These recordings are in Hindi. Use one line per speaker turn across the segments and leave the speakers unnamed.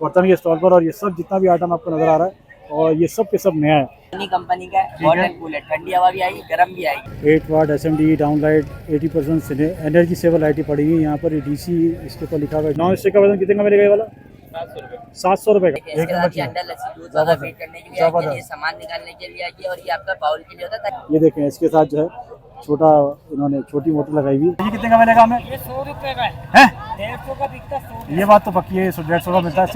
बर्तन के स्टॉल पर, और ये सब जितना भी आइटम आपको नजर आ रहा है और ये सब के सब नया है।
कंपनी का हॉट एंड कूल है, ठंडी हवा भी आएगी, गर्म भी आएगी।
8 watt SMD down light 80% energy saver लाइटें पड़ी हुई है यहाँ पर। DC इसके ऊपर लिखा हुआ है। नॉन स्टिक का वजन कितने का मिलेगा ये वाला? 700 रुपये का।
इसके साथ ये अंडा लस्सी दूध ज़्यादा फीड करने के लिए आएगी, ये सामान निकालने के लिए आएगी, और ये आपका बाउल के लिए होता है।
ये देखें, इसके साथ जो है छोटा इन्होंने छोटी मोटर लगाई हुई। ये कितने का मिलेगा हमें?
ये 100 रुपये का
है?
150 का बिकता 100।
ये बात तो पक्की है, 150 का मिलता है।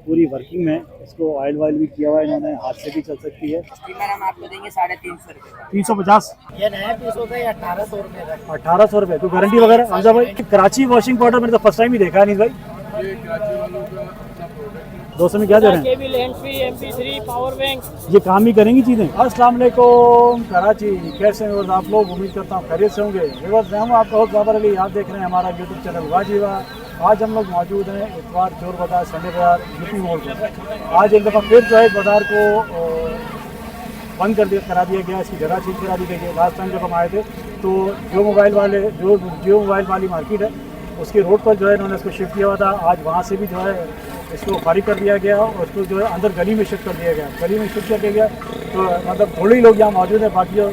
पूरी वर्किंग में इसको ऑयल वायल भी किया हुआ है इन्होंने, हाथ से भी चल सकती है।
स्टीमर हम आपको देंगे 350 रुपये।
350?
ये नया पीस होता है 1800 रुपये का।
1800 रुपये। तो गारंटी वगैरह? हमजा भाई, कराची वॉशिंग पाउडर मैंने तो फर्स्ट टाइम ही देखा है। नहीं भाई,
ये कराची वालों का
200 में क्या दे रहे हैं?
Cable, hand-free, MP3, power bank,
ये काम ही करेंगी चीज़ें। अस्सलाम वालेकुम कराची, कैसे हैं और आप लोग? उम्मीद करता हूँ खैरियत से होंगे। हम आपका बहुत ज़्यादा अली, आप देख रहे हैं हमारा यूट्यूब चैनल वाजीवा। आज हम लोग मौजूद हैं इतवार, चोर बाजार, संडे बाजार, यूपी मोड़ पर। आज एक दफ़ा फिर जो है बाज़ार को बंद करा दिया गया, इसकी जगह चेंज करा दी गई है। लास्ट टाइम जब हम आए थे तो जो मोबाइल वाली मार्केट है उसके रोड पर जो है इन्होंने इसको शिफ्ट किया हुआ था। आज वहाँ से भी जो है इसको खाली कर दिया गया और उसको जो है अंदर गली में शिफ्ट कर दिया गया। गली में शिफ्ट किया गया तो मतलब थोड़े ही लोग यहाँ मौजूद हैं, बाकी जो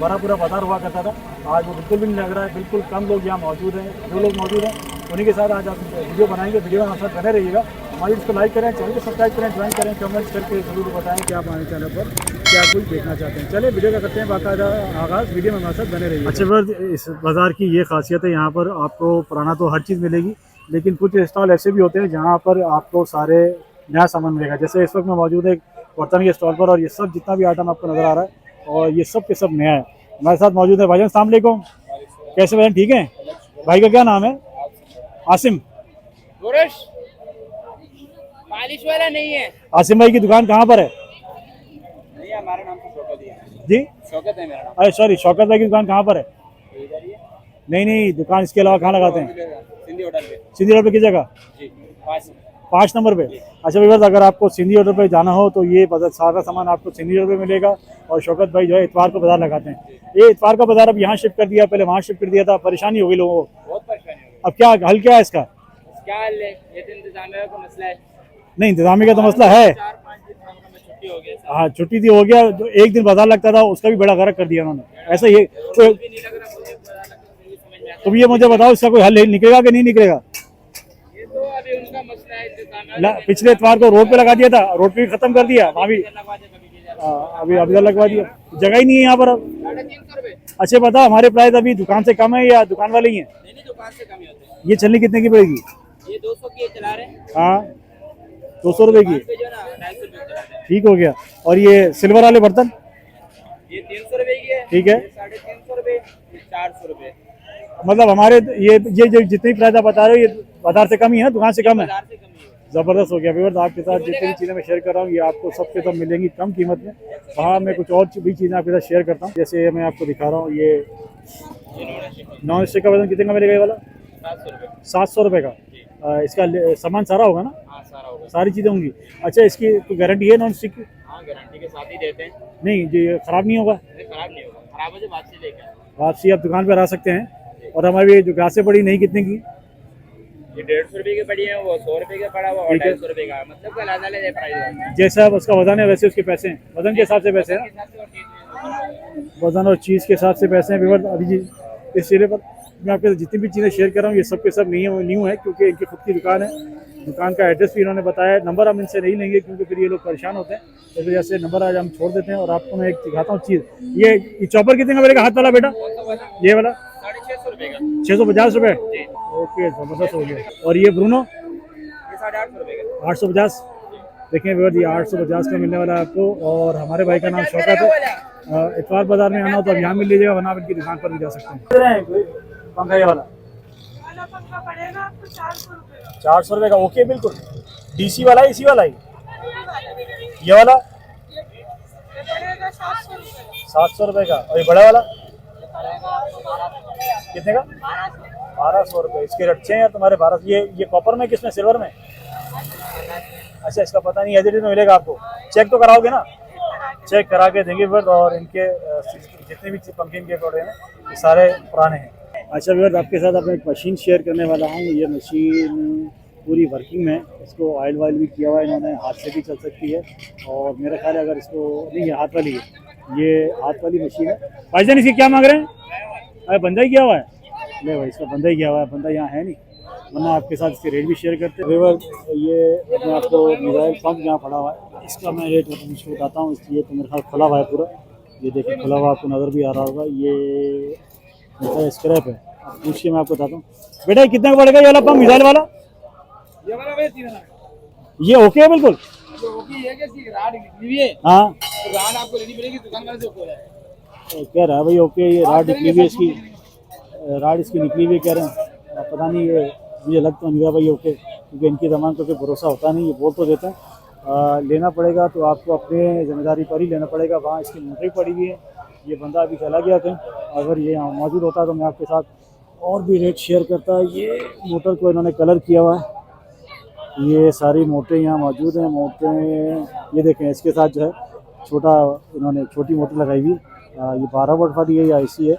बड़ा पूरा बाजार हुआ करता था आज वो बिल्कुल भी नहीं लग रहा है। बिल्कुल कम लोग यहाँ मौजूद हैं। जो लोग मौजूद हैं उन्हीं के साथ आज आप वीडियो बनाएंगे। वीडियो में हमारे साथ बने रहिएगा। हमारी इसको लाइक करें, चैनल को सब्सक्राइब करें, ज्वाइन करें, कमेंट्स करके ज़रूर बताएं कि आप हमारे चैनल पर क्या कुछ देखना चाहते हैं। चलिए वीडियो का करते हैं बाकायदा आगाज़। वीडियो में हमारे साथ बने रहिए। अच्छा बस इस बाज़ार की ये खासियत है, यहाँ पर आपको पुराना तो हर चीज़ मिलेगी, लेकिन कुछ स्टॉल ऐसे भी होते हैं जहाँ पर आपको सारे नया सामान मिलेगा। जैसे इस वक्त मैं मौजूद है बर्तन के स्टॉल पर, और ये सब जितना भी आइटम आपको नज़र आ रहा है और ये सब के सब नया है। हमारे साथ मौजूद है भाईजान। अस्सलाम वालेकुम, कैसे भाईजान? ठीक है। भाई का क्या नाम है? आसिम।
पालिश वाला नहीं है।
आसिम भाई की दुकान कहाँ पर है?
नहीं, हमारा नाम तो शौकत ही है
जी,
शौकत है मेरा नाम।
अरे सॉरी, शौकत भाई की दुकान कहाँ पर है?
इधर ही है।
नहीं, दुकान इसके अलावा कहाँ लगाते हैं?
सिंधी होटल पे।
सिंधी रोड पे किस जगह?
जी,
5 नंबर पे। अच्छा व्यूअर्स, अगर आपको सिंधी रोड पे जाना हो तो ये सारा सामान आपको सिंधी रोड पे मिलेगा। और शौकत भाई जो है इतवार को बाजार लगाते हैं। ये इतवार का बाजार अब यहाँ शिफ्ट कर दिया, पहले वहाँ शिफ्ट कर दिया था। परेशानी हो गई लोगों को,
बहुत परेशानी हो
अब क्या हल क्या है इसका?
गई। क्या हाल है? ये तो इंतजामिया का मसला है।
नहीं, इंतजामी का तो मसला है।
4-5 दिन में छुट्टी हो गया।
हाँ, छुट्टी थी, हो गया। जो एक दिन बाजार लगता था उसका भी बड़ा गर्क कर दिया उन्होंने। ऐसा ही तो,
भी नहीं लग रहा मुझे, पता लगा तो समझ में आता।
तुम ये मुझे बताओ इसका कोई हल निकलेगा कि नहीं निकलेगा?
ये तो अभी उनका मसला है। इंतजामिया
पिछले इतवार को रोड पे लगा दिया था, रोड पे भी खत्म कर दिया, वहाँ भी
लगवा दे कभी की जाए।
अभी लगवा दिया। जगह ही नहीं है यहाँ पर अब।
350 रुपये।
अच्छा बताओ, हमारे प्राइस अभी दुकान से कम है या दुकान वाले ही हैं?
नहीं, दुकान से कम ही होते हैं।
ये चलनी कितने की पड़ेगी?
ये 200 की चला रहे हैं।
हाँ, 200 रुपये की।
पे जो ना 250 रुपये चला रहे हैं।
ठीक हो गया। और ये सिल्वर वाले बर्तन?
ये 300 रुपये की है।
ठीक है।
350 रुपये, ये 400 रुपये।
मतलब हमारे ये जो जितनी प्राइस आप बता रहे हो ये बाजार से कम ही है, दुकान से कम है।
बाजार से कम ही है।
ज़बरदस्त हो गया व्यूअर्स। आपके साथ जितनी भी चीज़ें मैं शेयर कर रहा हूँ ये आपको सबसे सब मिलेंगी कम कीमत में। वहाँ मैं कुछ और भी चीज़ें आपके साथ शेयर करता हूँ। जैसे मैं आपको दिखा रहा हूँ ये नॉन स्टिक का वजन कितने का मिलेगा ये वाला?
700 रुपये।
700 रुपये का। इसका सामान सारा होगा ना?
हाँ, सारा होगा।
सारी चीज़ें होंगी। अच्छा, इसकी कोई गारंटी है नॉन स्टिक की?
हाँ, गारंटी के साथ ही देते हैं।
नहीं, जो ये ख़राब नहीं होगा?
खराब नहीं होगा। खराब हो जाए बात से लेकर
वापसी आप दुकान पर आ सकते हैं। और हमारी जो ग्लासें पड़ी नहीं कितने की?
ये 150 रुपये की पड़ी है, वो 100 रुपये का पड़ा हुआ और 250 रुपये का, मतलब का अलग अलग प्राइस।
जैसा उसका वजन है वैसे उसके पैसे हैं, वजन के हिसाब से पैसे हैं ना, वजन और चीज़ के हिसाब से पैसे हैं व्यूअर्स। अभी जी इस चेहरे पर मैं आपके जितनी भी चीज़ें शेयर कर रहा हूँ ये सब के सब न्यू है, क्योंकि इनकी खुद की दुकान है। दुकान का एड्रेस भी इन्होंने बताया। नंबर हम इनसे नहीं लेंगे क्योंकि फिर ये लोग परेशान होते हैं, तो इस वजह से नंबर आज हम छोड़ देते हैं। और आपको मैं एक दिखाता हूँ चीज़। ये चॉपर कितने का मिलेगा हाथ वाला बेटा? ये वाला
650 रुपये का।
650 रुपये। ओके, ज़बरदस्त हो गया। और ये ब्रूनो
ये 850 रुपये का।
850। देखें व्यूअर्स, ये 850 का मिलने वाला है आपको। और हमारे भाई का नाम शौकत है। इतवार बाजार में आना हो तो अब यहाँ मिल लीजिएगा, वरना आप इनकी दुकान पर भी जा सकते हैं। पंखा ये वाला
पंखा पड़ेगा आपको 400 रुपये का।
400 रुपये का। ओके, बिल्कुल। DC वाला है, AC वाला है? ये वाला
ये पड़ेगा 700 रुपये का।
700 रुपये का। और ये बड़ा वाला कितने का? 1200 रुपये। इसके अच्छे हैं यार तुम्हारे 1200। ये कॉपर में किसमें, सिल्वर में? अच्छा, इसका पता नहीं, एचडी में मिलेगा आपको। चेक तो कराओगे ना? चेक करा के देंगे व्यूअर्स। और इनके जितने भी पंखे इनके पड़ रहे हैं ये सारे पुराने हैं। अच्छा व्यूअर्स, आपके साथ अब मैं एक मशीन शेयर करने वाला हूँ। ये मशीन पूरी वर्किंग में, इसको ऑयल वायल भी किया हुआ है इन्होंने, हाथ से भी चल सकती है। और मेरा ख्याल है अगर इसको नहीं, ये हाथ वाली है, ये हाथ वाली मशीन है। भाईजान इसकी क्या मांग रहे हैं? अरे बंदा ही किया हुआ है, ले भाई इसका बंदा ही किया हुआ है, बंदा यहाँ है नहीं, वरना आपके साथ इसके रेट भी शेयर करते हैं। ये मैं आपको मिसाइल पंप यहाँ पड़ा हुआ है, इसका मैं रेट इसको बताता हूँ। इसलिए तो मेरे साथ खुला हुआ है पूरा, ये देखिए खुला हुआ, आपको नज़र भी आ रहा होगा। ये मेरा स्क्रैप है, अब पूछिए मैं आपको बताता हूँ। बेटा कितने का पड़ेगा ये वाला पंप, मिसाइल वाला?
ये वाला भाई 3,000
ये ओके है बिल्कुल?
तो ओके है कि राड निकली हुई है,
हाँ
तो राड आपको लेनी पड़ेगी दुकान वाले से, ओके है।
तो कह रहा है भाई ओके, ये राड निकली हुई है इसकी, राड इसकी निकली हुई कह रहे हैं। पता नहीं, ये मुझे लग तो नहीं रहा भाई ओके, क्योंकि इनकी ज़बान पर कोई भरोसा होता नहीं, ये बोल तो देते हैं। लेना पड़ेगा तो आपको अपने जिम्मेदारी पर ही लेना पड़ेगा। वहाँ इसकी मोटर पड़ी हुई है, ये बंदा अभी चला गया कहीं, अगर ये यहाँ मौजूद होता तो मैं आपके साथ और भी रेट शेयर करता। ये मोटर को इन्होंने कलर किया हुआ है, ये सारी मोटें यहाँ मौजूद हैं। मोटें ये देखें, इसके साथ जो है छोटा इन्होंने छोटी मोटर लगाई हुई, ये 12 वोल्ट वाली है या ऐसी है,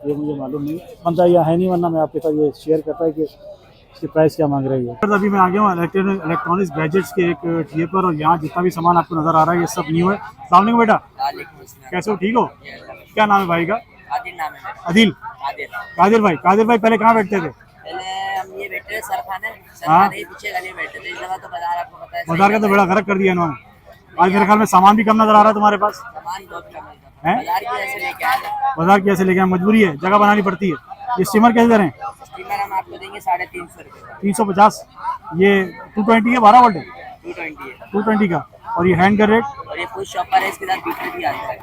ये मुझे मालूम नहीं, बंदा यहाँ है नहीं, वरना मैं आपके साथ ये शेयर करता है कि इसकी प्राइस क्या मांग रही है। अभी मैं आ गया हूँ इलेक्ट्रॉनिक्स गैजेट्स के एक ठिए पर, और यहाँ जितना भी सामान आपको नज़र आ रहा है ये सब न्यू है। अस्सलाम वालेकुम बेटा, कैसे हो, ठीक हो? क्या नाम है भाई का?
आदिल नाम है मेरा।
आदिल? कादिर भाई, कादिर भाई पहले कहाँ बैठते थे?
पहले हम ये बैठे थे सरखाने,
हाँ।
पीछे गली बैठते थे, इस जगह तो बाजार आपको पता है।
बाजार का तो बड़ा गलत कर दिया इन्होंने। आज मेरे ख्याल में सामान भी कम नजर आ रहा है तुम्हारे पास,
सामान बहुत कम
है?
बाजार की वजह से लेके आए हैं।
बाजार की ऐसे लेके आए, मजबूरी है, जगह बनानी पड़ती है। ये स्टीमर कैसे दे रहे हैं?
स्टीमर हम आपको देंगे 350 रुपये।
350। ये 220 है, 12 वोल्ट है?
220 है।
220 का। और ये हैंड का रेट?
और ये फुल शॉपर है, इसके साथ बीटर भी आता है।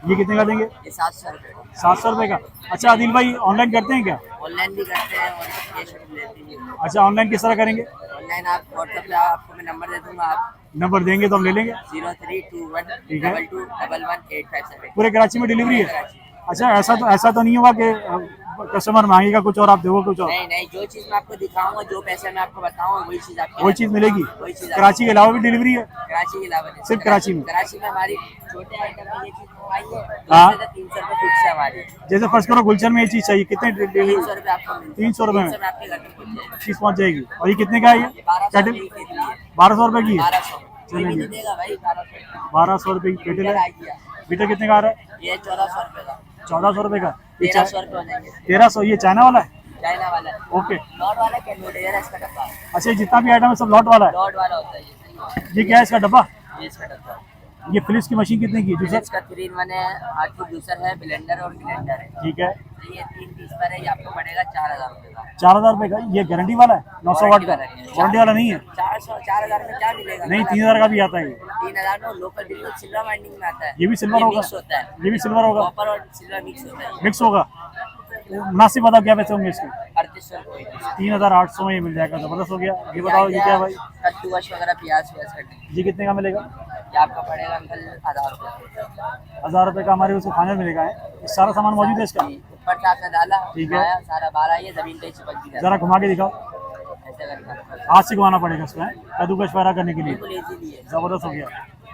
ये कितने का देंगे?
ये 700 रुपये।
700 रुपये का। अच्छा आदिल भाई, ऑनलाइन करते हैं क्या?
ऑनलाइन भी करते हैं और कैश भी लेते हैं।
अच्छा ऑनलाइन किस तरह करेंगे?
ऑनलाइन आप व्हाट्सएप पे आपको मैं नंबर दे दूंगा, आप
नंबर देंगे तो हम ले लेंगे।
0321
ठीक है।
22111857।
पूरे कराची में डिलीवरी है? अच्छा ऐसा तो नहीं होगा कि कस्टमर मांगेगा कुछ और आप दोगे कुछ और?
नहीं नहीं, जो चीज मैं आपको दिखाऊंगा, जो पैसे मैं आपको बताऊंगा, वही चीज आपको
वही चीज़ मिलेगी?
वही चीज
कराची के अलावा भी डिलीवरी है?
कराची के अलावा नहीं।
सिर्फ कराची में?
कराची में हमारी छोटे आइटम में ये चीज मंगवाई है,
हाँ।
300 रुपये फिक्स है हमारी।
जैसे फर्स्ट करो गुलशन में ये चीज़ चाहिए, कितने
300 रुपये आपको मिलता है।
300 रुपये में
300 आपके घर पे पहुंच जाएगा।
चीज़ पहुँच जाएगी। और ये कितने का है? ये
1200
कैटल
रुपये की केतली है।
1200 रुपये की है?
1200 कोई भी
चलिए।
नहीं देगा भाई, 1200।
1200 रुपये की केटल है।
आइडिया
मीटर कितने का आ रहा है?
ये 1400 रुपये का।
1400 रुपये का। ये
1300 रुपये हो जाएंगे।
1300। ये चाइना वाला है?
चाइना वाला है।
ओके।
लॉट वाला क्या लोड है इसका डब्बा?
अच्छा ये जितना भी आइटम है सब लॉट वाला है?
लॉट वाला होता है ये।
ये क्या है इसका डब्बा?
ये इसका डब्बा।
ये फिलिप्स की मशीन कितने की? जूसर?
इसका 3-in-1 है, हाथ की जूसर है, ब्लेंडर और ब्लेंडर है।
ठीक है।
तो ये 3 पीस पर है, ये आपको पड़ेगा 4000 रुपये का।
4000 रुपये का। ये गारंटी वाला है? 900 वाट का? वारंटी वाला नहीं है?
4000 में क्या मिलेगा?
नहीं 3000 का भी आता है ये?
3000 में लोकल बिल्कुल सिल्वर माइंडिंग में आता है।
ये भी सिल्वर होगा?
मिक्स होता है,
ये भी सिल्वर होगा?
कॉपर और सिल्वर मिक्स होता है।
मिक्स होगा। मुनासिब बता क्या पैसे होंगे इसके?
3800 रुपये।
3800 में ये मिल जाएगा, जबरदस्त हो गया। ये बताओ ये क्या है भाई?
कद्दूकस वगैरह प्याज व्याज कट,
ये कितने का मिलेगा?
ये आपका पड़ेगा अंकल 1000 रुपये।
1000 रुपये का हमारे उसको खाने मिलेगा है? ये सारा सामान मौजूद है इसका?
ऊपर से आपने डाला,
ठीक है।
बनाया, सारा बारह ये जमीन पे चिपक गया।
जरा घुमा के दिखाओ।
ऐसे करके
हाथ से घुमाना पड़ेगा इसको, कद्दूकस वगैरह करने के लिए।
बिल्कुल इजीली है।
जबरदस्त हो गया।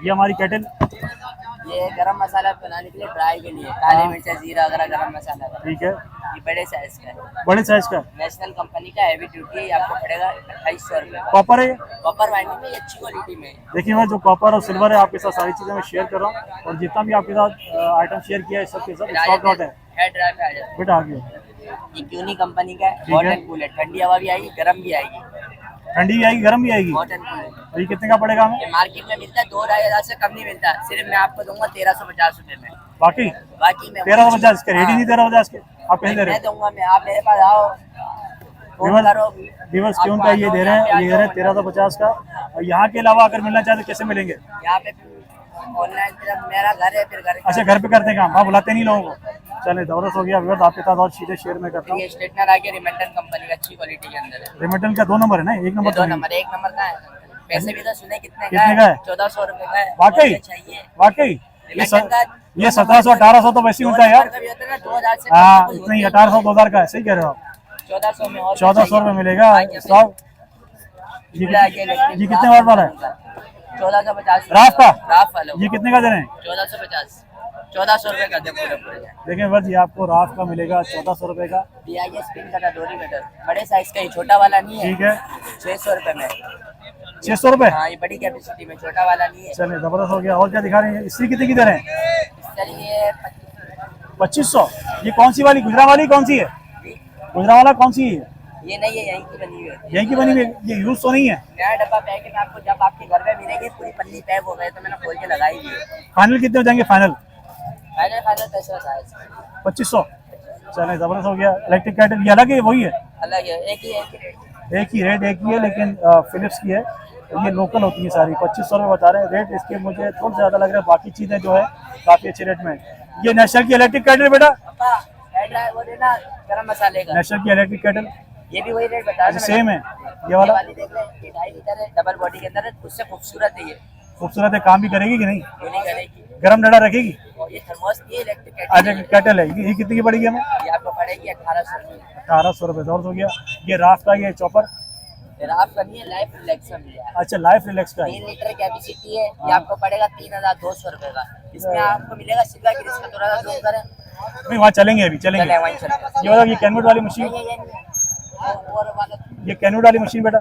ये हमारी केटल?
ये गरम मसाला बनाने के लिए, फ्राई के लिए, काली मिर्च जीरा वगैरह गरम मसाला है।
ठीक है।
ये बड़े साइज का है,
बड़े साइज का?
नेशनल कंपनी का हैवी ड्यूटी है, ये आपको पड़ेगा 2800 रुपये का।
कॉपर है ये?
कॉपर वाइंडिंग में ये अच्छी क्वालिटी में है।
देखिए मैं जो कॉपर और सिल्वर है आपके साथ सारी चीज़ें मैं शेयर कर रहा हूँ, और जितना भी आपके साथ आइटम शेयर किया है सबके सब स्टॉक आउट है।
हेड ड्राइव पे आ जाता
बेटा आ गया।
है। ये क्यूनी कंपनी का है,
ठीक
हॉट
है।
एंड कूल है, ठंडी हवा भी आएगी, गर्म भी आएगी।
ठंडी भी आएगी गर्म भी आएगी?
हॉट एंड कूल है।
और ये कितने का पड़ेगा हमें?
ये मार्केट में मिलता है 2-2,500 से कम नहीं मिलता, सिर्फ मैं आपको दूंगा 1350 रुपये में।
बाकी
बाकी मैं
1350 इसके रेट ही नहीं 1350 के, आप कहीं दे रहे
मैं दूंगा, मैं आप मेरे पास आओ, फोन करो।
व्यूअर्स क्यों का ये दे रहे हैं? ये दे रहे हैं 1350 का। और यहाँ के अलावा अगर मिलना चाहे तो कैसे मिलेंगे?
यहाँ पे ऑनलाइन मेरा घर है, फिर घर
अच्छा घर पे करते हैं काम, हाँ बुलाते नहीं लोगों को। चले जबरदस्त हो गया व्यूअर्स, आपके साथ और चीज़ें शेयर में करता हूँ।
ये स्ट्रेटनर आ गया रिमेंटन कंपनी का, अच्छी क्वालिटी के अंदर है।
रिमेटल का 2 नंबर है ना? 1 नंबर
2
तो नहीं।
नंबर, 1 नंबर का है। पैसे भी तो सुने कितने
कितने का है?
1400 रुपये का है।
वाकई?
और चाहिए
वाकई? ये
रिमेटन का
1700 1800 तो वैसे ही होता है यार।
2000 से
हाँ इतना ही 1800 2000 का है, सही कह रहे हो आप।
1400 में और
1400 रुपये मिलेगा स्टॉक। ये कितने वाट वाला है?
1450
राफ का?
राफ वाला
ये कितने का दे रहे हैं?
1450। 1400 रुपए का दे पूरे पूरे का।
देखिए बस ये आपको राफ का मिलेगा 1400 रुपए का।
DIA स्पिन कटर डोरी कटर बड़े साइज का ही, छोटा वाला नहीं है।
ठीक है
600 रुपए में।
600 रुपए।
हाँ ये बड़ी कैपेसिटी में, छोटा वाला नहीं है।
चलिए जबरदस्त हो गया। और क्या दिखा रहे हैं, इस्त्री कितने की दे रहे हैं?
चलिए
2500। ये कौन सी वाली, गुजरा वाली कौन सी है? गुजरा वाला कौन सी है?
ये नहीं है, यहीं की बनी हुई है।
यहीं की बनी हुई है? ये यूज तो नहीं है?
नया डब्बा पैकेट आपको जब आपके घर में मिलेगी, पूरी पन्नी पैक हो गए तो मैंने खोल के लगाई हुई है।
फाइनल कितने हो जाएंगे? फाइनल
फाइनल पैसे बताया
2500। चले जबरदस्त हो गया। इलेक्ट्रिक कैटल ये अलग है, वही है?
अलग है, एक ही रेट।
एक ही रेट, एक ही है, लेकिन फिलिप्स की है। ये लोकल होती है सारी। 2500 रुपये बता रहे हैं रेट। इसके मुझे थोड़ा ज़्यादा लग रहा है, बाकी चीज़ें जो है काफ़ी अच्छे रेट में है। ये नेशनल की इलेक्ट्रिक कैटल बेटा,
पापा हेड ड्राइव वो देना गरम मसाले का।
नेशनल की इलेक्ट्रिक कैटल
ये भी वही रेट बता रहा
सेम है। ये वाला
वाली देख ले, ये 2.5 लीटर है, डबल बॉडी के अंदर है, उससे खूबसूरत है ये।
खूबसूरत है। काम भी करेगी कि नहीं?
ये नहीं करेगी।
गरम डंडा रखेगी?
और ये थर्मोस की इलेक्ट्रिक
इलेक्ट्रिक कैटल है। ये कितनी की पड़ेगी हमें?
ये आपको पड़ेगी 1800 की।
1800 रुपये। और हो गया। ये राफ का, ये चॉपर,
राफ का नहीं है, लाइफ रिलैक्स में मिला है।
अच्छा लाइफ रिलैक्स का है।
3 लीटर कैपेसिटी है। ये आपको पड़ेगा 3200 रुपए का। इसमें आपको मिलेगा सिल्वर की, इसका थोड़ा सा जूम करें।
नहीं वहाँ चलेंगे, अभी चलेंगे।
चले वहीं चलते।
ये बताओ, ये कैनवुड वाली मशीन,
और वाला
ये कैनवुड वाली मशीन बेटा?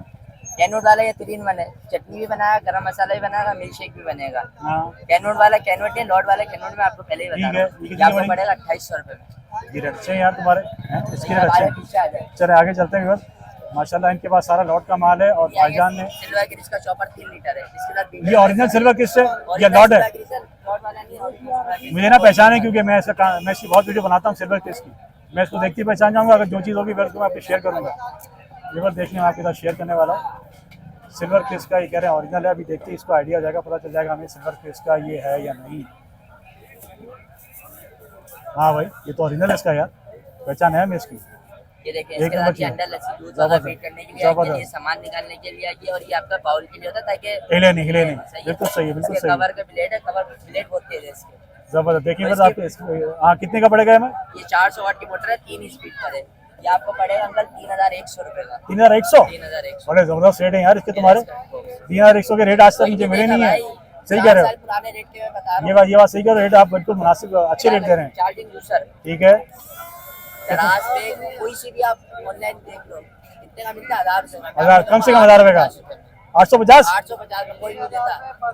कैनवुड वाला ये 3 बने, चटनी भी बनाएगा, गरम मसाला भी बनाएगा, मिल्क शेक भी बनेगा।
हाँ
कैनवुड वाला कैनवुड है, लॉर्ड वाला कैनवुड में आपको पहले ही बता
ठीक है।
रहा हूँ।
ये
ये
कितने
आपको
बनेंगे?
पड़ेगा 2800 रुपए में।
ये रेट अच्छे हैं यार तुम्हारे हैं? इसके रेट अच्छे
हमारे
हैं।
पीछे आ जाए।
चले आगे चलते हैं बस। माशाल्लाह इनके पास सारा लॉट का माल है। और भाईजान ने
सिल्वर की इसका चॉपर 3 लीटर है। इसके साथ
ये ओरिजिनल सिल्वर किस है? ये लॉट है?
लॉर्ड वाला नहीं, original
मुझे ना पहचान है, क्योंकि मैं इसकी बहुत वीडियो बनाता हूँ सिल्वर किस की। मैं इसको देखती पहचान जाऊँगा। अगर जो चीज़ होगी फिर उसको मैं आपको शेयर करूँगा। ये बार देखिए, मैं आपके साथ शेयर करने वाला हूँ। सिल्वर किस का ये कह रहे हैं ओरिजिनल है। अभी देखते हैं, इसको आइडिया हो जाएगा, पता चल जाएगा हमें सिल्वर किस का ये है या नहीं। हाँ भाई ये तो ओरिजिनल है इसका यार, पहचान है मैं इसकी।
ये देखिए,
एक
इसके
नंबर
साथ ये
की।
अंडर लस्सी दूध ज़्यादा फीड करने के लिए आई है,
जबरदस्त।
ये सामान निकालने के लिए आई है, और ये आपका बाउल के लिए होता है ताकि
हिले नहीं, हिले नहीं।
सही है।
बिल्कुल सही है, बिल्कुल
इसके
सही है।
कवर का ब्लेड है, कवर ब्लेड बहुत तेज है इसके।
जबरदस्त। देखिए बस आपके हाँ कितने का पड़ेगा हमें?
ये 400 वाट की मोटर है, 3 स्पीड पर है। ये आपको पड़ेगा अंकल 3100 रुपए का।
3100।
3100।
बड़े जबरदस्त रेट है यार इसके तुम्हारे। 3100 के रेट आज तक मुझे मिले नहीं है। सही कह रहे हो।
पुराने रेट के मैं बता रहा हूँ।
ये बात सही कह रहे हो। रेट आप बिल्कुल मुनासिब अच्छे रेट दे रहे हैं।
चार्जिंग जूसर
ठीक है।
दराज पे कोई सी भी आप ऑनलाइन देख लो, कितने का मिलता है? 1000 रुपए में।
हजार कम से कम 1000 रुपए का। 850
850 में कोई नहीं देता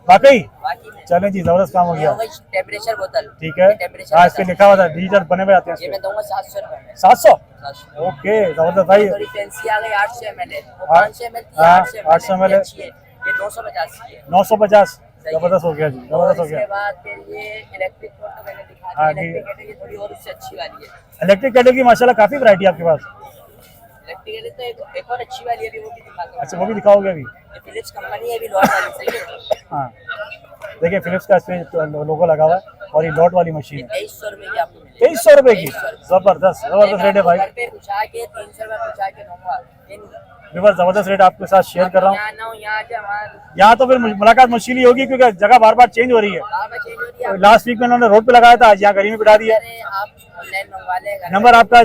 वाकई।
बाकी में।
चलें जी जबरदस्त काम हो
ये
गया।
हो गई टेम्परेचर बोतल।
ठीक है।
टेम्परेचर
हाँ इस पे लिखा हुआ था डिजिटल बने हुए आते हैं
ये
इसके।
मैं दूंगा 700 रुपए में।
700।
700।
ओके जबरदस्त भाई।
थोड़ी फैंसी आ गई 800 ml है, वो
हाँ,
500 ml थी,
हाँ,
800 ml
800
अच्छी है। ये 250 की है।
950।
सही है।
जबरदस्त हो गया जी,
और
जबरदस्त हो
इसके
गया।
बाद फिर ये इलेक्ट्रिक मोटर मैंने दिखा
हाँ,
दी।
ठीक है।
इलेक्ट्रिक कैटेगरी थोड़ी और उससे अच्छी वाली है।
इलेक्ट्रिक कैटल की माशाल्लाह काफी वैरायटी आपके पास।
इलेक्ट्रिक कैटेगरी तो एक और अच्छी वाली है, अभी वो भी दिखाता हूँ।
अच्छा वो भी दिखाओगे अभी?
ये फिलिप्स कंपनी है, अभी लॉट वाली सही है।
हाँ देखिए फिलिप्स का इस पे लोगो लगा हुआ है। और ये लॉट वाली मशीन है।
2300 रुपए की आपको मिलेगी।
2300 रुपए की। जबरदस्त जबरदस्त रेट है भाई।
घर पे पूछा के 300 रुपए पूछा के दूंगा।
बिल्कुल जबरदस्त रेट आपके साथ शेयर कर रहा हूँ।
यहाँ ना हो, यहाँ आके हमारा
यहाँ तो फिर मुलाकात मुश्किल ही होगी, क्योंकि जगह बार बार चेंज हो रही है।
बाबा चेंज हो रही है।
लास्ट वीक में उन्होंने रोड पे लगाया था, आज यहाँ गली में बिठा दिया।
अरे आप ऑनलाइन मंगवा लेगा।
नंबर आपका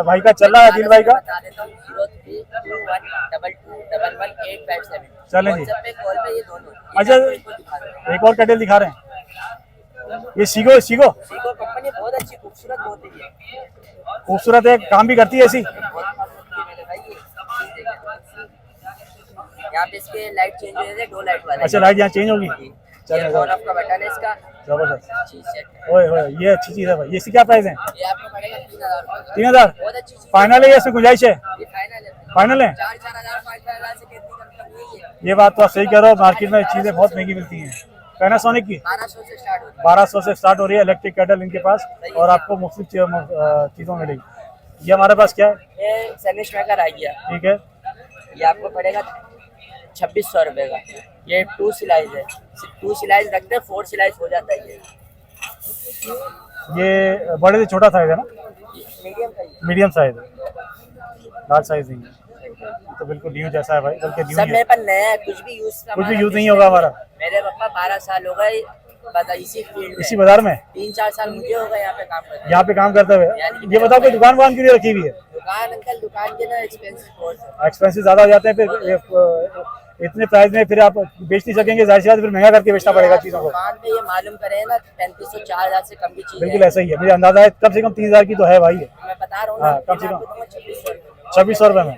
भाई का चल रहा है, दिल भाई का।
बता देता हूँ 0321221857।
चलें जी।
WhatsApp पे कॉल पे ये दोनों।
अच्छा एक और कैटल दिखा रहे हैं, ये सीगो सीगो
सीको कंपनी बहुत अच्छी खूबसूरत बहुत है ये।
खूबसूरत है, काम भी करती है ऐसी।
बहुत खूबसूरत है मेरे भाई ये। यहाँ पे इसके लाइट चेंज हो जाते हैं, 2 लाइट वाले।
अच्छा लाइट यहाँ चेंज होगी।
ये
चलें
ऑन ऑफ का बटन है इसका।
जबरदस्त।
अच्छी सेट है।
ओए ओए ये अच्छी चीज़ है भाई। ये इसकी क्या प्राइस है?
ये आपको पड़ेगा 3000 रुपए।
3000
बहुत अच्छी चीज
फाइनल है या इसमें गुंजाइश है?
ये फाइनल है।
फाइनल है।
4-4000 5-4000 से कितनी कंपनी नहीं है।
ये बात तो आप सही कह रहे हो, मार्केट में चीज़ें बहुत महंगी मिलती हैं। पैनासोनिक की
1200 से स्टार्ट होता है।
1200 से स्टार्ट हो रही है इलेक्ट्रिक कैटल इनके पास। और आपको मुख्तलिफ चीज़ों में मिलेगी। ये हमारे पास क्या है?
ये सैंडविच मेकर आ गया।
ठीक है।
ये आपको पड़ेगा 2600 रुपए का। ये 2 स्लाइस है, 2 स्लाइस रखते हैं 4 स्लाइस हो जाता है।
ये बड़े से छोटा साइज है ना?
ये मीडियम का ही है।
मीडियम साइज है, लार्ज साइज नहीं है। तो बिल्कुल न्यू जैसा है भाई, बल्कि न्यू
सब
ही
मेरे
है।
पास नया है, कुछ भी यूज
कुछ भी यूज नहीं होगा हमारा।
मेरे पापा 12 साल हो गए पता इसी फील्ड में।
इसी बाजार में
3-4 साल मुझे हो गए यहाँ पे काम करते।
यहाँ पे काम करते हुए। ये बताओ कोई दुकान वान के लिए रखी हुई है?
दुकान अंकल दुकान के ना एक्सपेंसिव बहुत है।
एक्सपेंसिव ज्यादा हो जाते हैं, फिर इतने प्राइस में फिर आप बेच नहीं सकेंगे, जाहिर सी बात है, फिर महंगा करके बेचना पड़ेगा चीज़ों को।
दुकान पे ये मालूम करें ना 3500 4000 से कम की चीज
बिल्कुल ऐसा ही है, मुझे अंदाजा है कम से कम 30,000 की तो है भाई।
मैं बता रहा हूँ
हाँ,
ना,
कम से
मैं
कम।
आपको दूंगा 2600 रुपये।
2600 रुपये में।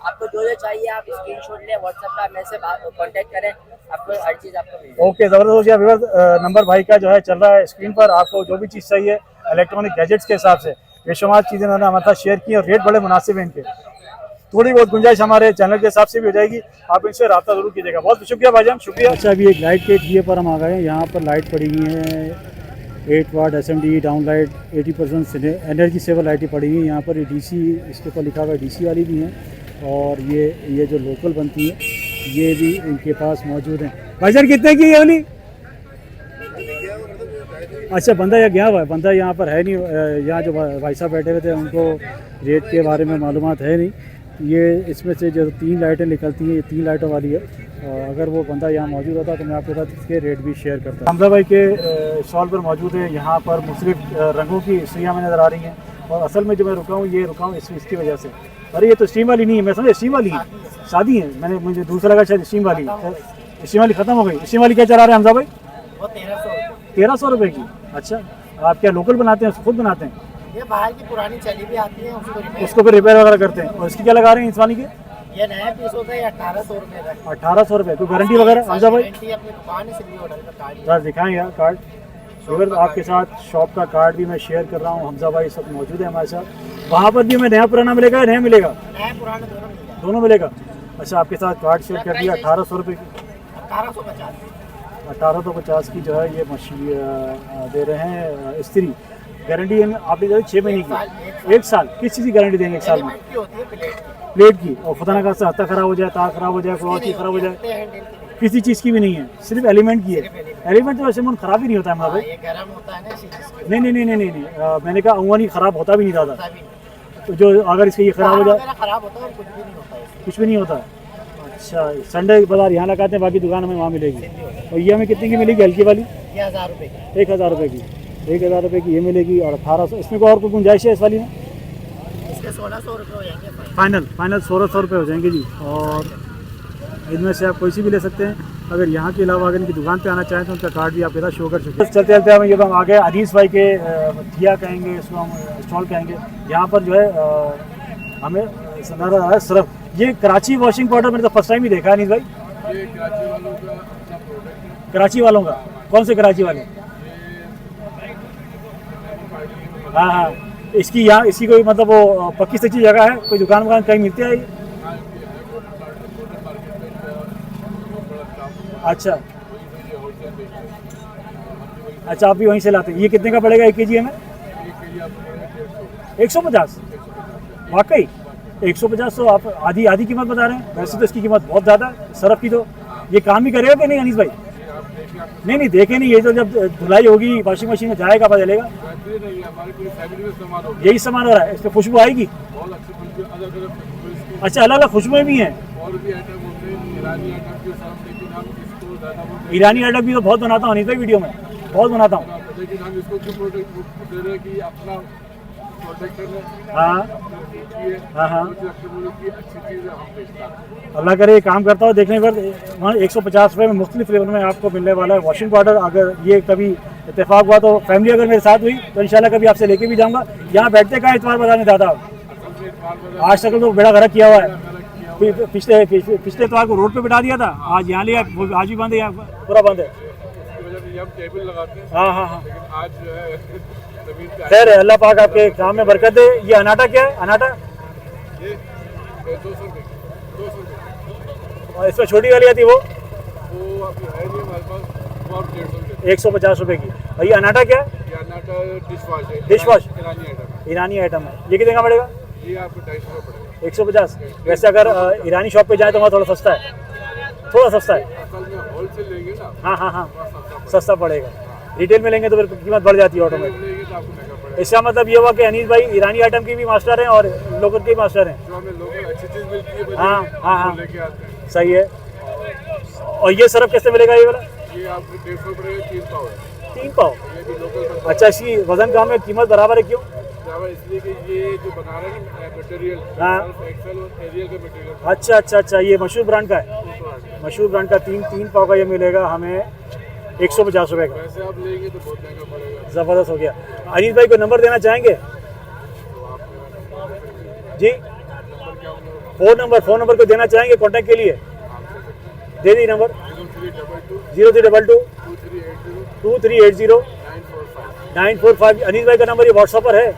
आपको जो चाहिए आप स्क्रीनशॉट लें, व्हाट्सएप पे मेरे से कांटेक्ट करें, आपको हर चीज़ आपको मिल जाएगी।
ओके, ज़बरदस्त हो गया व्यूअर्स। नंबर भाई का जो है चल रहा है स्क्रीन पर, आपको जो भी चीज़ चाहिए इलेक्ट्रॉनिक गैजेट्स के हिसाब से बेशुमार चीज़ें उन्होंने हमारे साथ शेयर की और रेट बड़े मुनासिब हैं इनके। थोड़ी बहुत गुंजाइश हमारे चैनल के हिसाब से भी हो जाएगी, आप इनसे रब्ता जरूर कीजिएगा। बहुत शुक्रिया भाईजान, शुक्रिया। अच्छा, अभी एक लाइट के एरिया पर हम आ गए हैं। यहाँ पर लाइट पड़ी हुई है 8 watt SMD down light, 80% energy saver लाइटें पड़ी हुई हैं। यहाँ पर DC इसके ऊपर लिखा हुआ है, DC वाली भी हैं और ये जो लोकल बनती हैं ये भी इनके पास मौजूद हैं। भाईजान कितने की ये वाली? अच्छा, बंदा यहाँ गया हुआ है, बंदा यहाँ पर है नहीं। यहाँ जो भाई साहब बैठे हुए थे उनको रेट के बारे में मालूमात है नहीं। ये इसमें से जो 3 लाइटें निकलती हैं, ये 3 लाइटों वाली है। अगर वो बंदा यहाँ मौजूद होता तो मैं आपके साथ इसके रेट भी शेयर करता। हमजा भाई के स्टॉल पर मौजूद है। यहाँ पर मुख्तलिफ रंगों की स्ट्रियाँ में नज़र आ रही हैं और असल में जो मैं रुका हूँ ये रुका हूँ इसकी वजह से। अरे ये तो स्टीम वाली नहीं है, मैं समझा स्टीम वाली है, शादी है। मुझे दूसरा लगा शायद स्टीम वाली। स्टीम वाली ख़त्म हो गई। स्टीम वाली क्या चला रहे हैं हमजा भाई?
वो
1300 रुपये की। अच्छा, आप क्या लोकल बनाते हैं, खुद बनाते हैं?
ये बाहर की पुरानी चली भी आती है,
उसको फिर रिपेयर वगैरह करते हैं। और इसकी क्या लगा रहे हैं इस वाली के?
ये नया पीस होता है 1800 रुपये का।
1800 रुपये। कोई गारंटी वगैरह हमजा भाई?
अपनी दुकान है सिल्वी होटल का कार्ड।
बस दिखाएं यार कार्ड। अगर आपके साथ शॉप का कार्ड भी मैं शेयर कर रहा हूँ। हमजा भाई सब मौजूद है हमारे साथ। वहाँ पर भी हमें नया पुराना मिलेगा या नया मिलेगा?
नया पुराना
दोनों मिलेगा। अच्छा, आपके साथ कार्ड शेयर कर दिया 1800 रुपये की। 1850 की जो है ये मशीन दे रहे हैं इस्त्री। गारंटी आपने जो 6 महीने की, 1 साल। किस चीज़ की गारंटी देंगे 1 साल में? प्लेट की। और खुदा ना खास्ता हत्ता खराब हो जाए, तार खराब हो जाए, कोई चीज़ खराब हो जाए, किसी चीज़ की भी नहीं है, सिर्फ एलिमेंट की है। एलिमेंट तो वैसे मन खराब ही नहीं होता है हमारा भाई। नहीं नहीं नहीं नहीं नहीं, नहीं। मैंने कहा अमूमन ही खराब होता भी नहीं ज़्यादा। तो जो अगर इसका ये खराब हो जाए
खराब होता है, कुछ भी नहीं होता है।
कुछ भी नहीं होता। अच्छा, संडे बाजार यहाँ लगाते हैं, बाकी दुकान हमें वहाँ मिलेगी। और ये हमें कितने की मिलेगी हल्की वाली?
1000 रुपये की।
1000 रुपये की। 1000 रुपये की ये मिलेगी। और 1800। इसमें कोई और कोई गुंजाइश है इस वाली में?
इसके 1600 रुपये हो जाएंगे
फाइनल 1600 रुपये हो जाएंगे जी। और इनमें से आप कोई सी भी ले सकते हैं। अगर यहाँ के अलावा अगर इनकी दुकान पे आना चाहें तो उनका कार्ड भी आपके साथ शो कर चुके हैं। चलते चलते हम आ गए अनीस भाई के ठिया कहेंगे, इसको हम स्टॉल कहेंगे। यहाँ पर जो है हमें नजर आ रहा है सिर्फ ये कराची वॉशिंग पाउडर। मैंने तो फर्स्ट टाइम ही देखा है अनीस भाई।
ये कराची वालों का अपना प्रोडक्ट है।
कराची वालों का? कौन से कराची वाले? हाँ हाँ, इसकी यहाँ इसकी कोई मतलब वो पक्की सच्ची जगह है, कोई दुकान वुकान कहीं मिलती है? अच्छा अच्छा, आप भी वहीं से लाते हैं। ये कितने का पड़ेगा 1 kg हमें? 150? वाकई 150 तो आप आधी कीमत बता रहे हैं। वैसे तो इसकी कीमत बहुत ज़्यादा है सर्फ की। तो ये काम भी करेगा कि नहीं अनीस भाई? नहीं देखे नहीं, ये तो जब धुलाई होगी वाशिंग मशीन में जाएगा पता चलेगा। यही सामान हो रहा है। इस पर खुशबू आएगी? अच्छा, अलग अलग खुशबुएं भी हैं। ईरानी आइटम भी तो बहुत बनाता हूँ अनीस भाई, वीडियो में बहुत बनाता हूँ।
लेकिन हम इसको क्यों प्रोडक्ट दे रहे हैं कि अपना प्रोडक्ट
हाँ हाँ,
अच्छी चीज़ है, हम बेचता है।
अल्लाह करे ये काम करता हूँ। देखने पर वहाँ 150 रुपये में मुख्तलिफ फ्लेवर में आपको मिलने वाला है वॉशिंग पाउडर। अगर ये कभी इत्तेफाक हुआ तो फैमिली अगर मेरे साथ हुई तो इंशाल्लाह कभी आपसे लेके भी जाऊँगा। यहाँ बैठते का इतवार बाजार में दादा आज तक तो बड़ा गरक किया हुआ है। पिछले इतवार को रोड पे बिठा दिया था, आज यहाँ लिया, आज भी बंद है, यहाँ पूरा बंद है।
हम टेबल लगाते हैं।
हाँ हाँ हाँ,
लेकिन आज जो है जमीन पे
खैर है, अल्लाह पाक आपके काम में बरकत दे। ये अनाटा क्या है? अनाटा
ये 200 रुपये 200 रुपये।
और इसमें छोटी वाली आती है वो
अभी है नहीं हमारे पास, वो आप 150 रुपये।
150 रुपये की। और ये अनाटा क्या है?
ये अन्नाटा डिश वॉश है।
डिश वॉश
ईरानी आइटम है।
ईरानी आइटम है। ये कितने का पड़ेगा?
ये आपको 250 रुपये पड़ेगा।
150। वैसे अगर ईरानी शॉप पे जाए तो वहाँ थोड़ा सस्ता है, थोड़ा सस्ता है।
असल में होलसेल लेंगे ना,
हाँ हाँ हाँ, सस्ता पड़ेगा। रिटेल में लेंगे तो फिर कीमत बढ़ जाती है ऑटोमेटिक।
लेंगे तो आपको महंगा पड़ेगा।
इसका मतलब ये हुआ कि अनीस भाई ईरानी आइटम की भी मास्टर हैं और लोकल के भी मास्टर हैं।
जो हमें लोकल अच्छी चीज़ मिलती है
हाँ हाँ हाँ,
लेके आते हैं।
सही है। और ये सरफ कैसे मिलेगा ये वाला?
ये आपको 150 रुपये 3 पाव है।
3 पाव।
ये भी लोकल।
अच्छा, इसकी वजन कम है, कीमत बराबर है क्यों?
जावा इसलिए कि ये जो बना रहे हैं मटेरियल
हाँ।
एक्सेल और एरियल का मटेरियल
अच्छा अच्छा अच्छा, ये मशहूर ब्रांड का है। मशहूर ब्रांड का तीन पाव का ये मिलेगा हमें 150 रुपये का।
वैसे आप लेंगे तो बहुत महंगा पड़ेगा।
ज़बरदस्त हो गया। अनीस भाई को नंबर देना चाहेंगे जी? फ़ोन नंबर को देना चाहेंगे कांटेक्ट के लिए? दे दी नंबर 0322 2380 945। अनीस भाई का नंबर ये व्हाट्सएप पर है?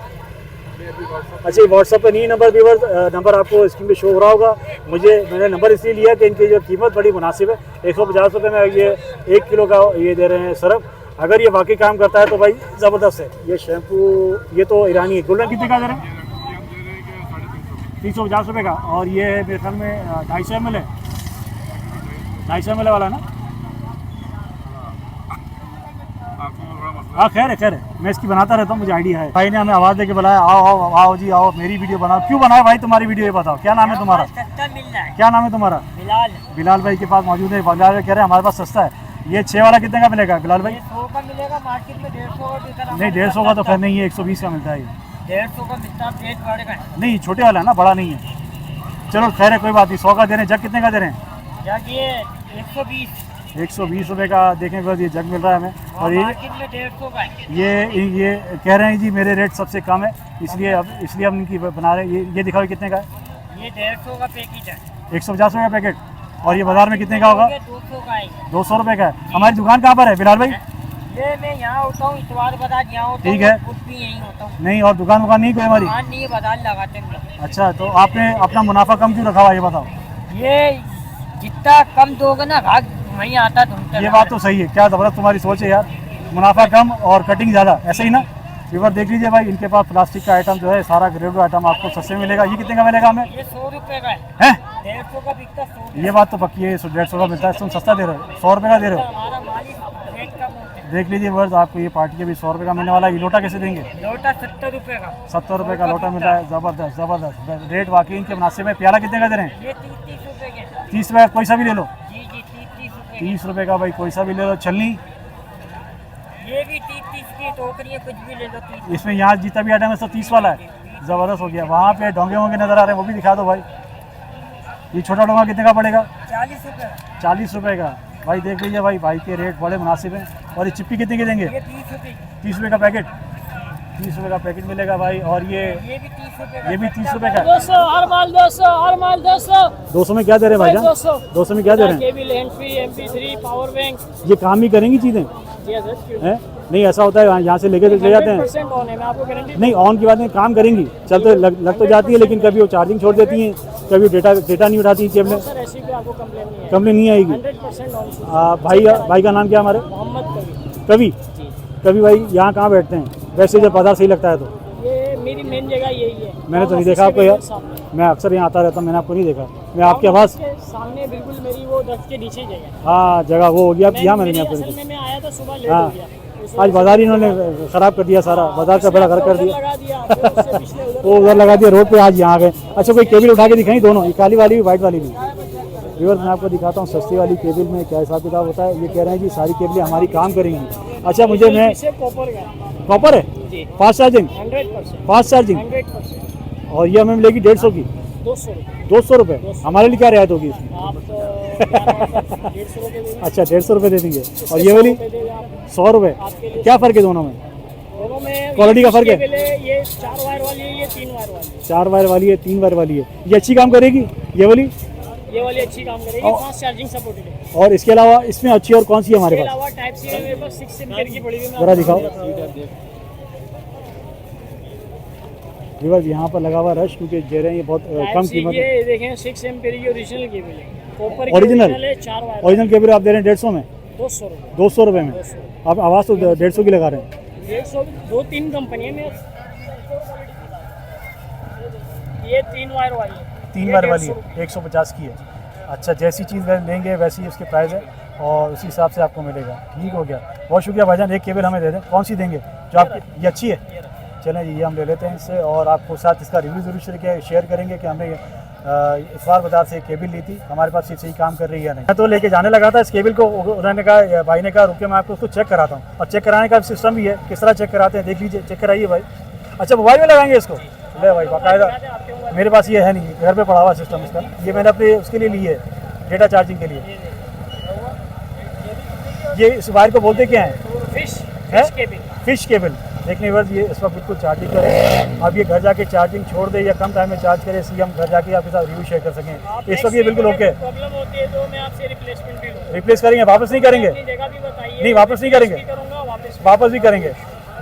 अच्छा, ये व्हाट्सएप पर नहीं नंबर व्यूअर्स, नंबर आपको स्क्रीन पे शो हो रहा होगा। मैंने नंबर इसलिए लिया कि इनकी जो कीमत बड़ी मुनासिब है। 150 रुपये में ये 1 किलो का ये दे रहे हैं सरफ। अगर ये वाकई काम करता है तो भाई ज़बरदस्त है। ये शैम्पू ये तो ईरानी है। गोल्डन कितने का दे रहे हैं? 350 रुपये का। और ये मेरे ख्याल में 250 ml है, 250 ml वाला ना? हाँ खैर है, मैं इसकी बनाता रहता हूँ, मुझे आइडिया है। भाई ने हमें आवाज़ देके बुलाया, आओ जी आओ, मेरी वीडियो बनाओ। क्यों बनाए भाई तुम्हारी वीडियो, ये बताओ। क्या नाम है तुम्हारा?
सस्ता मिल रहा है।
क्या नाम है तुम्हारा? बिलाल भाई के पास मौजूद है। बिलाल भाई कह रहे हैं हमारे पास सस्ता है। ये 6 वाला कितने का मिलेगा बिलाल भाई?
100 का मिलेगा, मार्केट में 150
नहीं 150 का तो खैर नहीं है, 120 का मिलता है ये।
150 का मिलता है, पेट बड़े का
नहीं छोटे वाला है ना, बड़ा नहीं है। चलो खैर है, कोई बात नहीं। 100 का दे रहे हैं। जग कितने का दे रहे हैं?
जग ये 120
रुपये का। देखें बस ये जग मिल रहा है हमें। और ये
मार्केट में 150 का है।
ये कह रहे हैं जी मेरे रेट सबसे कम है, इसलिए हम इनकी बना रहे हैं। ये दिखाओ कितने का है?
ये 150 का पैकेट है।
150 रुपये का पैकेट। और ये बाजार में कितने का होगा?
200 का है।
200 रुपये का है। हमारी दुकान कहाँ पर है बिलाल भाई?
ये मैं यहाँ होता हूँ, इतवार बाजार यहाँ होता हूँ।
ठीक है।
खुद भी यहीं होता हूँ।
नहीं और दुकान नहीं कोई हमारी?
दुकान नहीं है, बाजार लगाते हैं।
अच्छा, तो आपने अपना मुनाफा कम क्यों रखा हुआ ये बताओ?
ये जितना कम दोगे ना भाग वहीं आता ढूंढते।
ये बात तो सही है। क्या ज़बरदस्त तुम्हारी सोच है यार। मुनाफा कम और कटिंग ज़्यादा, ऐसे ही ना? व्यूअर देख लीजिए भाई, इनके पास प्लास्टिक का आइटम जो है सारा घरेलू आइटम आपको सस्ते में मिलेगा। ये कितने का मिलेगा हमें?
ये 100 रुपये का है।
हैं?
150 का बिकता 100।
ये बात तो पक्की है, 150 का मिलता है, तुम सस्ता दे रहे हो, 100 रुपये का दे रहे हो।
हमारा मालिक रेट कम होता है।
देख लीजिए वर्ष, आपको ये पार्टी के भी 100 रुपये का मिलने वाला है। ये लोटा कैसे देंगे?
लोटा 70 रुपये का।
70 रुपये का लोटा मिल रहा है। ज़बरदस्त रेट वाकई इनके मुनासिब है। प्याला कितने का दे रहे हैं?
ये 30 रुपये के।
30 रुपये कोई सा भी ले लो।
जी 30 रुपये।
30 रुपये का भाई कोई सा भी ले लो। छलनी
ये भी 30 की टोकरी है, कुछ भी ले लो 30।
इसमें यहाँ जितना भी आइटम है सब 30 वाला है। ज़बरदस्त हो गया। वहाँ पे डोंगे वोंगे नज़र आ रहे हैं, वो भी दिखा दो भाई। ये छोटा डोंगा कितने का पड़ेगा?
40 रुपये।
40 रुपये का। भाई देख लीजिए भाई के रेट बड़े मुनासिब हैं। और ये चिप्पी कितने की देंगे?
ये 30 रुपये।
30 रुपये का पैकेट। 30 रुपये का पैकेट मिलेगा भाई। और ये
भी 30 रुपये।
ये भी 30 रुपये का।
200 हर माल 200 हर माल 200
200 में क्या दे रहे हैं भाईजान? 200 में क्या दे रहे हैं?
Cable hand free MP3 power bank.
ये काम भी करेंगी चीज़ें हैं? नहीं ऐसा होता है यहाँ से लेके ले जाते हैं।
100% ऑन है, मैं आपको गारंटी।
नहीं ऑन की बात नहीं, काम करेंगी, चलते लग तो जाती है, लेकिन कभी वो चार्जिंग छोड़ देती हैं, कभी डेटा नहीं उठाती जेब में।
सर ऐसी भी आपको कंप्लेन नहीं है।
कंप्लेन नहीं आएगी।
100% ऑन।
भाई का नाम क्या हमारे?
मोहम्मद
कवि। कवि भाई यहाँ कहाँ बैठते हैं वैसे जब बाजार सही लगता है तो?
ये मेरी मेन जगह यही है।
मैंने तो नहीं देखा आपको यार, मैं अक्सर यहाँ आता रहता हूँ, मैंने आपको नहीं देखा। मैं आपकी आवाज़
सामने बिल्कुल मेरी वो दफ्तर के नीचे जगह।
हाँ जगह वो हो गया यहाँ मैंने नहीं आपको
असल
देखा।
में मैं आया था सुबह लेट
हाँ
हो गया।
आज बाजार इन्होंने ख़राब कर दिया सारा, बाजार का बड़ा घर कर दिया।
लगा दिया फिर उससे पिछले उधर
वो उधर लगा दिया रोड पे, आज यहाँ आ गए। अच्छा कोई केबल उठा के दिखाई दोनों, ये काली वाली भी वाइट वाली भी। व्यूअर्स मैं आपको दिखाता हूँ सस्ती वाली केबल में क्या हिसाब किताब होता है। ये कह रहे हैं कि सारी केबलें हमारी काम करेंगी। अच्छा मुझे मैं
से कॉपर का
कॉपर है,
जी
फास्ट चार्जिंग,
100%
फास्ट चार्जिंग।
100%।
और ये हमें मिलेगी 150 की।
200 रुपये
200 रुपये। हमारे लिए क्या रियायत होगी इसमें?
आप 150 रुपये दे
अच्छा 150 रुपये दे देंगे। और ये वाली 100 रुपये। क्या फ़र्क है दोनों में?
दोनों में
क्वालिटी का फ़र्क है?
ये 4 वायर वाली है, ये 3 वायर वाली है।
4 वायर वाली है, 3 वायर वाली है। ये अच्छी काम करेगी ये वाली?
ये वाली अच्छी काम करेगी,
और-
फास्ट चार्जिंग सपोर्टेड है।
और इसके अलावा इसमें अच्छी और कौन सी है हमारे
इसके
पास?
अलावा टाइप सी है मेरे पास 6 एम्पीयर की पड़ी हुई है। मैं
ज़रा
आपको
दिखाओ। व्यूअर्स यहाँ पर लगा हुआ रश क्योंकि दे रहे हैं ये बहुत
टाइप
कम
सी
कीमत है।
ये देखें 6 एम्पीयर की ओरिजिनल केबल है, कॉपर की
ओरिजिनल?
है, 4 वायर
ओरिजिनल केबल आप दे रहे हैं 150 में?
200 रुपये
200 रुपये में। आप आवाज़ तो 150 की लगा रहे हैं।
150 2-3 कंपनी है मेरे। ये 3 वायर वाली है,
3
ये
वायर वाली
150
है, 150 की है। अच्छा जैसी चीज़ लेंगे वैसी उसकी प्राइस है और उसी हिसाब से आपको मिलेगा। ठीक हो गया, बहुत शुक्रिया भाईजान। एक केबल हमें दे दें, कौन सी देंगे जो आपकी ये अच्छी है? चलें जी ये हम ले लेते हैं इससे, और आपको साथ इसका रिव्यू ज़रूर शेयर करेंगे कि हमने इतवार बाजार से केबल ली थी, हमारे पास ये सही काम कर रही है नहीं। मैं तो लेके जाने लगा था इस केबल को, उन्होंने कहा भाई ने कहा रुके मैं आपको उसको चेक कराता हूँ। और चेक कराने का सिस्टम भी है, किस तरह चेक कराते हैं देख लीजिए। चेक कराइए भाई। अच्छा मोबाइल में लगाएंगे इसको? ले भाई बाकायदा, मेरे पास ये है नहीं, घर पे पड़ा हुआ सिस्टम इसका। ये मैंने अपने उसके लिए ली है, डेटा चार्जिंग के लिए। ये इस वायर को बोलते क्या है? Fish cable. देखने वर्ष ये इस वक्त बिल्कुल चार्जिंग करें। अब ये घर जाके चार्जिंग छोड़ दे या कम टाइम में चार्ज करे, इसलिए हम घर जाके आपके साथ रिव्यू शेयर कर सकें। इस वक्त ये बिल्कुल ओके।
प्रॉब्लम होती है तो मैं आपसे रिप्लेसमेंट भी लूँगा।
रिप्लेस करेंगे, वापस नहीं करेंगे?
अपनी जगह भी बताइए।
नहीं वापस नहीं करेंगे,
करूँगा
वापस भी करेंगे।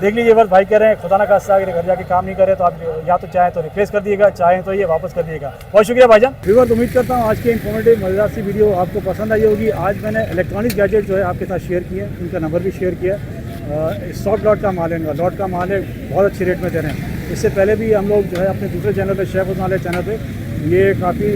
देख लीजिए बस भाई कह रहे हैं खुदा ना खास्ता अगर घर जाके काम नहीं करे तो आप या तो चाहें तो रिप्लेस कर दिएगा, चाहें तो ये वापस कर दिएगा। बहुत शुक्रिया भाईजान। व्यूअर्स उम्मीद करता हूँ आज की इन्फॉर्मेटिव मज़ेदार सी वीडियो आपको पसंद आई होगी। आज मैंने इलेक्ट्रॉनिक गैजेट जो है आपके साथ शेयर किए, उनका नंबर भी शेयर किया। स्टॉक लॉट का माल है, इनका लॉट का माल है, बहुत अच्छे रेट में दे रहे हैं। इससे पहले भी हम लोग जो है अपने दूसरे चैनल पर शेफ वाले चैनल पे ये काफ़ी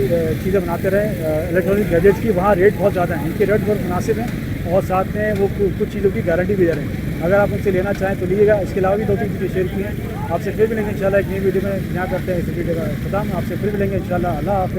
चीज़ें बनाते रहे इलेक्ट्रॉनिक गैजेट्स की। वहाँ रेट बहुत ज़्यादा हैं, इनके रेट बहुत मुनासिब हैं और साथ में वो कुछ चीज़ों की गारंटी भी दे रहे हैं। अगर आप उनसे लेना चाहें तो लीजिएगा। इसके अलावा भी 2-3 चीज़ें शेयर की हैं। आपसे फिर मिलेंगे इंशाल्लाह एक नई वीडियो में। यहाँ करते हैं इस वीडियो का ख़त्म। आपसे फिर मिलेंगे इंशाल्लाह। अल्लाह हाफ़िज़।